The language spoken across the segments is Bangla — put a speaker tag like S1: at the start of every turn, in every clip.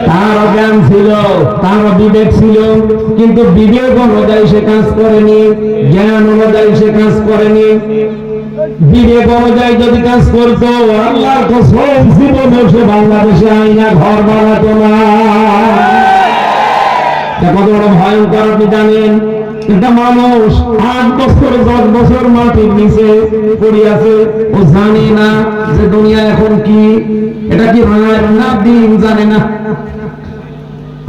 S1: তার জ্ঞান ছিল, তার বিবেক ছিল, কিন্তু বিবেক অনুযায়ী সে কাজ করেনি, জ্ঞান অনুযায়ী সে কাজ করেনি। বিবেক অনুযায়ী যদি কাজ করতো, আল্লাহর কসম জীবনে সে বাংলাদেশে আইনা ঘর বানাতো না। কত বড় ভয়ঙ্কর আপনি জানেন? একটা মানুষ 8 বছর 10 বছর মাটির নিচে পড়ে আছে, ও জানে না যে দুনিয়া এখন কি, এটা কি রাত না দিন জানে না।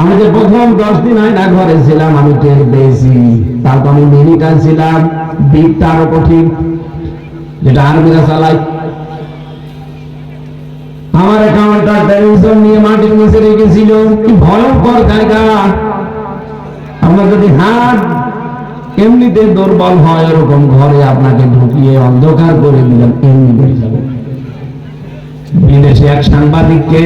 S1: আমি যে প্রথম 10 দিন আয়না ঘরে ছিলাম, আমি টের পেয়েছি। তারপর আমি মেডিকেল ছিলাম, বিটটা আরো কঠিন, যেটা আর্মিরা চালায়। আমার অ্যাকাউন্টটা টেলিভিশন নিয়ে মাটির নিচে রেখেছিল, কি ভয়ঙ্কর জায়গা। আমরা যদি হাত এমনিতে দুর্বল হয়, এরকম ঘরে আপনাকে ঢুকিয়ে অন্ধকার করে দিলাম, এমনি হয়ে যাবে। বিদেশে এক সাংবাদিককে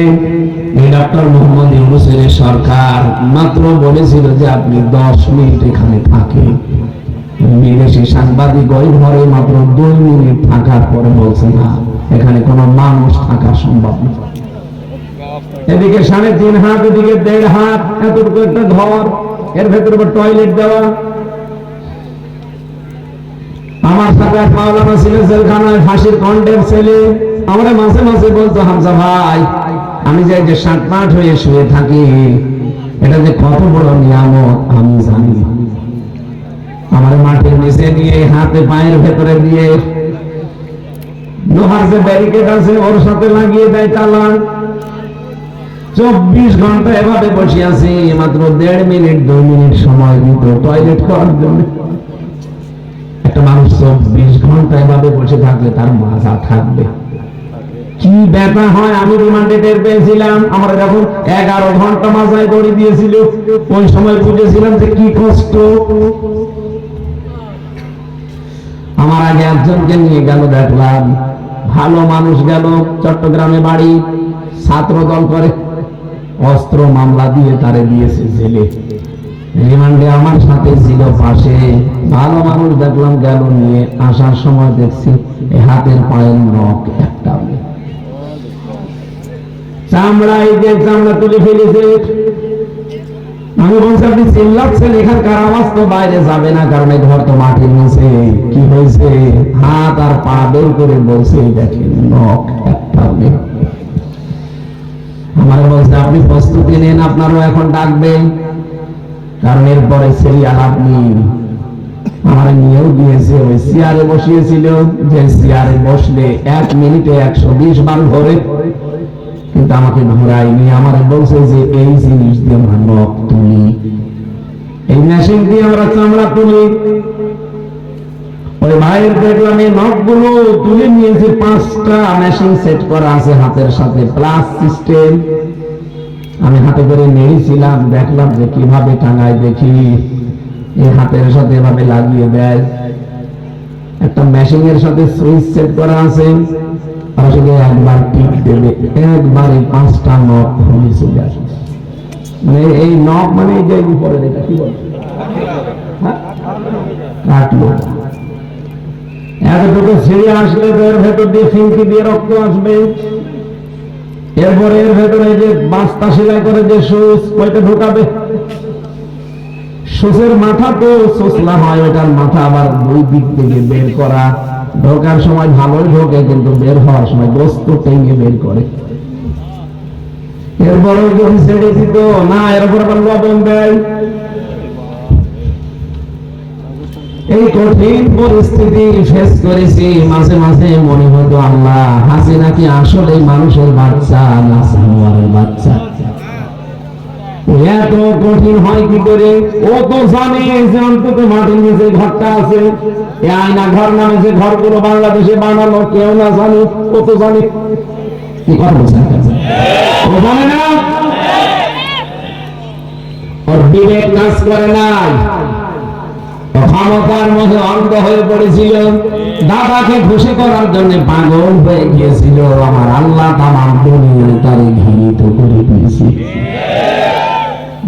S1: এই ডক্টর মোহাম্মদ ইউনূসের সরকার মাত্র বলেছিল যে আপনি 10 মিনিট এখানে থাকেন। বিদেশি সাংবাদিক ওই ঘরে মাত্র 2 মিনিট থাকার পরে বলছে না, এখানে কোনো মানুষ থাকা সম্ভব না। এদিকে 3.5 হাত, এদিকে 1.5 হাত, এতটুকু একটা ঘর, এর ভেতরে টয়লেট দেওয়া। আমার সাথে এক মাওলানা ছিল জেলখানায়, ফাঁসির কন্ডেম ছেলে। আমরা মাঝে মাঝে বলতো, হামজা ভাই, আমি যে 60 হয়ে শুয়ে থাকি, এটা যে কত বড় নিয়ামত আমি জানি। আমার মাটির নিচে নিয়ে হাতে পায়ের ভেতরে দিয়ে লোহার যে ব্যারিকেড আছে ওর সাথে লাগিয়ে দেয় তালা। 24 ঘন্টা এভাবে বসে আছি, মাত্র 1.5 মিনিট 2 মিনিট সময় দিত টয়লেট করার জন্য। একটা মানুষ 24 ঘন্টা এভাবে বসে থাকলে তার মাথা থাকবে, কি ব্যথা হয় আমি রিমান্ডে টের পেয়েছিলাম। আমরা যখন 11 ঘন্টা মাথায় দড়ি দিয়েছিল, ওই সময় বুঝেছিলাম যে কি কষ্ট। আমার আগে একজনকে নিয়ে গেল, দেখলাম ভালো মানুষ গেল, চট্টগ্রামে বাড়ি, ছাত্র দল করে, অস্ত্র মামলা দিয়ে তারে দিয়েছে জেলে। রিমান্ডে আমার সাথে ছিল পাশে, ভালো মানুষ দেখলাম গেল, নিয়ে আসার সময় দেখছি হাতের পায়ের নখ একটা চামড়া, এই যে চামড়া তুলে ফেলেছে। আমি বলছি আপনি চিল্লাচ্ছেন, এখানকার আওয়াজ তো বাইরে যাবে না, কারণ এই ঘর তো মাটির নিচে। কি হয়েছে? হাত আর পা বের করে বলছে দেখেন নখ একটা নেই। আমার বলছে আপনি প্রস্তুতি নেন, আপনারও এখন ডাকবেন, কারণ এরপরে সিরিয়াল আপনি। আমার নিয়েও দিয়েছে, ওই চেয়ারে বসিয়েছিল, যে চেয়ারে বসলে 1 মিনিটে 120 বার ঘোরে, কিন্তু আমাকে ঘোরায়নি। আমার বলছে যে এই জিনিস দিয়ে আমরা নখ তুলি, এই মেশিন দিয়ে আমরা চামড়া তুলি। ওই ভাইয়ের দেখলাম এই নখগুলো তুলে নিয়েছে, 5টা মেশিন সেট করা আছে হাতের সাথে, প্লাস সিস্টেম। আমি হাতে করে নেড়েছিলাম, দেখলাম যে কিভাবে টাঙায়, দেখি এই হাতের সাথে এভাবে লাগিয়ে দেয়। একটা মেশিনের সাথে সুইচ সেট করা আছে, আসলে একবার টিপ দেবে, একবারে 5টা নখ খুলে চলে আসে। মানে এই নখ মানে এই যে উপরে এটা কি বলে কাটলো, এতটুকু ছিঁড়ে আসলে এর ভেতর দিয়ে ফিনকি দিয়ে রক্ত আসবে। এরপরে এর ভেতরে যে বাস্তা সেলাই করে যে সুচ, ওইটা ঢোকাবে। সুচের মাথা তো সোসলা হয়, ওটার মাথা আবার 2 দিক থেকে বের করা। ঢোকার সময় ভালোই ঢোকে, কিন্তু বের হওয়ার সময় বস্তু টেনে বের করে। এরপরে যখন ছেড়ে দিত না, এরপর আবার লবণ দেয়। এই কঠিন পরিস্থিতি ফেস করেছি, মাঝে মাঝে মনে হতো আল্লাহ, হাসিনা কি আসলে মানুষের বাচ্চা না জানোয়ারের বাচ্চা? এত কঠিন হয় কি করে? ও তো জানে যে অন্তত মাটির নিচে ঘরটা আছে, এই আয়না ঘর নামে যে ঘরগুলো বাংলাদেশে বানানো, কেউ না জানে, ও তো জানে। কি কথা বলছেন? ও জানে না, ওর বিবেক কাজ করে নাই, ক্ষমতার মধ্যে অন্ধ হয়ে পড়েছিল, দাদাকে খুশি করার জন্য পাগল হয়ে গিয়েছিল। আমার আল্লাহ তামাম দুনিয়ায় তারে ঘৃণিত করে দিয়েছে।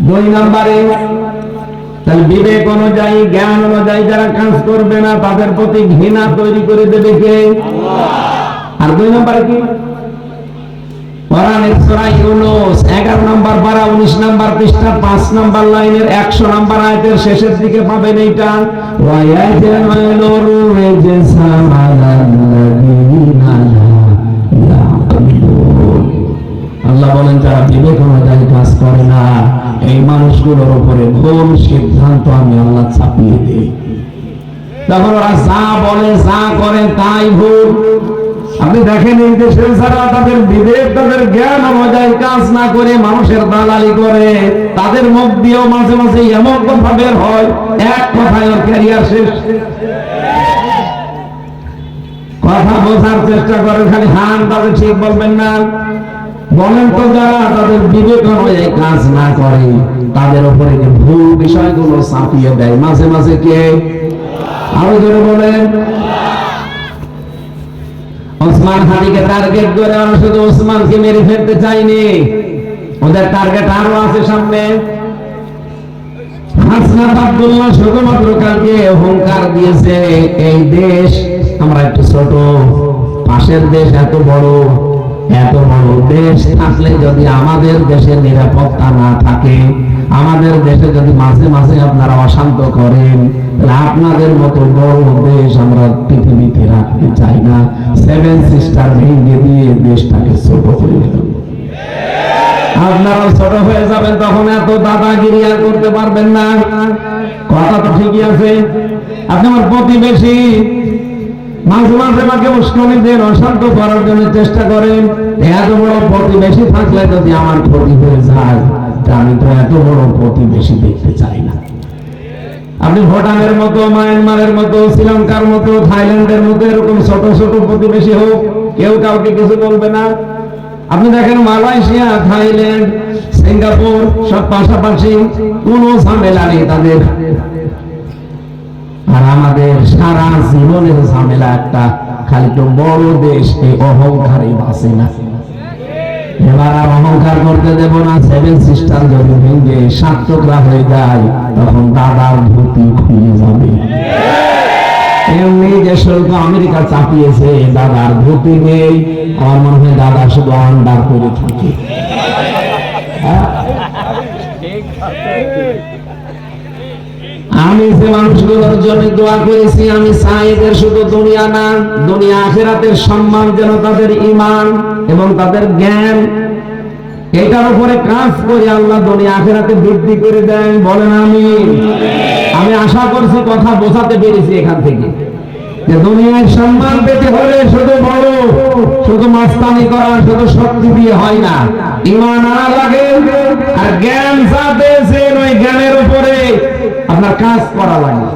S1: 2 নম্বরে, তাহলে বিবেক অনুযায়ী, জ্ঞান অনুযায়ী যারা কাজ করবে না, তাদের প্রতি ঘৃণা তৈরি করে দেবে কে? আর 2 নম্বরে কি? কোরআনের সূরা ইউনূস 11 নম্বর পারা 19 নম্বর পৃষ্ঠা 5 নম্বর লাইনের 100 নম্বর আয়াতের শেষের দিকে পাবেন এইটা, ওয়া ইয়াজআলুর রিজসা আলাল্লাযীনা লা ইয়াকুলুন। আল্লাহ বলেন যারা বিবেক অনুযায়ী কাজ করে না এই মানুষগুলোর উপরে ভুল সিদ্ধান্ত আমি আল্লাহ চাপিয়ে দিই। তখন ওরা যা বলে যা করে তাই ভুল। আপনি দেখেন এই দেশের যারা তাদের বিবেক তাদের জ্ঞান অনুযায়ী কাজ না করে মানুষের দালালি করে, তাদের মুখ দিয়েও মাঝে মাঝে এমন কথা বের হয় এক কথায় ওর ক্যারিয়ার শেষ। কথা বোঝার চেষ্টা করে, খালি হান তাদের ঠিক বলবেন না। বলেন তো যারা তাদের বিবেক অনুযায়ী কাজ না করে তাদের উপরে যে ভুল বিষয়গুলো চাপিয়ে দেয় মাঝে মাঝে কে? আরো জোরে বলেন। ওসমান হাদিকে টার্গেট করে আমরা শুধু ওসমানকে মেরে ফেলতে চাইনি, ওদের টার্গেট আরো আছে সামনে। হাসনাত আব্দুল্লাহ শুধুমাত্র কালকে অহংকার দিয়েছে এই দেশ আমরা একটু ছোট, পাশের দেশ এত বড় দেশ থাকলে যদি আমাদের দেশের নিরাপত্তা না থাকে, আমাদের দেশে যদি মাঝে মাঝে আপনারা অশান্ত করেন, আপনাদের মতো বড় দেশ আমরা পৃথিবীতে রাখতে চাই না। 7 সিস্টার ভেঙে দিয়ে দেশটাকে ছোট করে দিলাম। আপনারাও ছোট হয়ে যাবেন, তখন এত দাদাগিরি আর করতে পারবেন না। কথা তো ঠিকই আছে। আপনি আমার প্রতিবেশী, মাঝে মাঝে আমাকে উস্কানি দেন, অশান্ত করার জন্য চেষ্টা করেন। এত বড় প্রতিবেশী থাকলে যদি আমার ক্ষতি হয়ে যায়, আমি তো এত বড় প্রতিবেশী দেখতে চাই না। আপনি ভুটানের মতো, মায়ানমারের মতো, শ্রীলঙ্কার মতো, থাইল্যান্ডের মতো এরকম ছোট ছোট প্রতিবেশী হোক, কেউ কাউকে কিছু বলবে না। আপনি দেখেন মালয়েশিয়া, থাইল্যান্ড, সিঙ্গাপুর সব পাশাপাশি, কোনো ঝামেলা নেই তাদের। আর আমাদের সারা জীবনের ঝামেলা একটা, খালি তো বড় দেশ এই অহংকারই বাঁচে না। এবার আর অহংকার করতে দেব না। 7 সিস্টার যদি ভেঙে 7 টুকরা হয়ে যায়, তখন দাদার ধুতি খুলে যাবে। এমনি যে শুল্ক আমেরিকা চাপিয়েছে, দাদার ধুতি নেই, আমার মনে হয় দাদা শুধু আন্ডার করে থাকে। আমি যে মানুষগুলোর জন্য দোয়া করেছি, আমি চাই এদের শুধু দুনিয়া না, দুনিয়া আখিরাতের সম্মান যেন তাদের ঈমান এবং তাদের জ্ঞান এটার উপরে কাজ করে আল্লাহ দুনিয়া আখিরাতে বৃদ্ধি করে দেন। বলেন আমিন। আমি আশা করছি কথা বোঝাতে পেরেছি এখান থেকে, যে দুনিয়ায় সম্মান পেতে হলে শুধু বড়, শুধু মাস্তানি করা, শুধু শক্তি দিয়ে হয় না, ঈমান আনা লাগে। আর জ্ঞান যা পেয়েছেন ওই জ্ঞানের উপরে আপনার কাজ করা লাগে।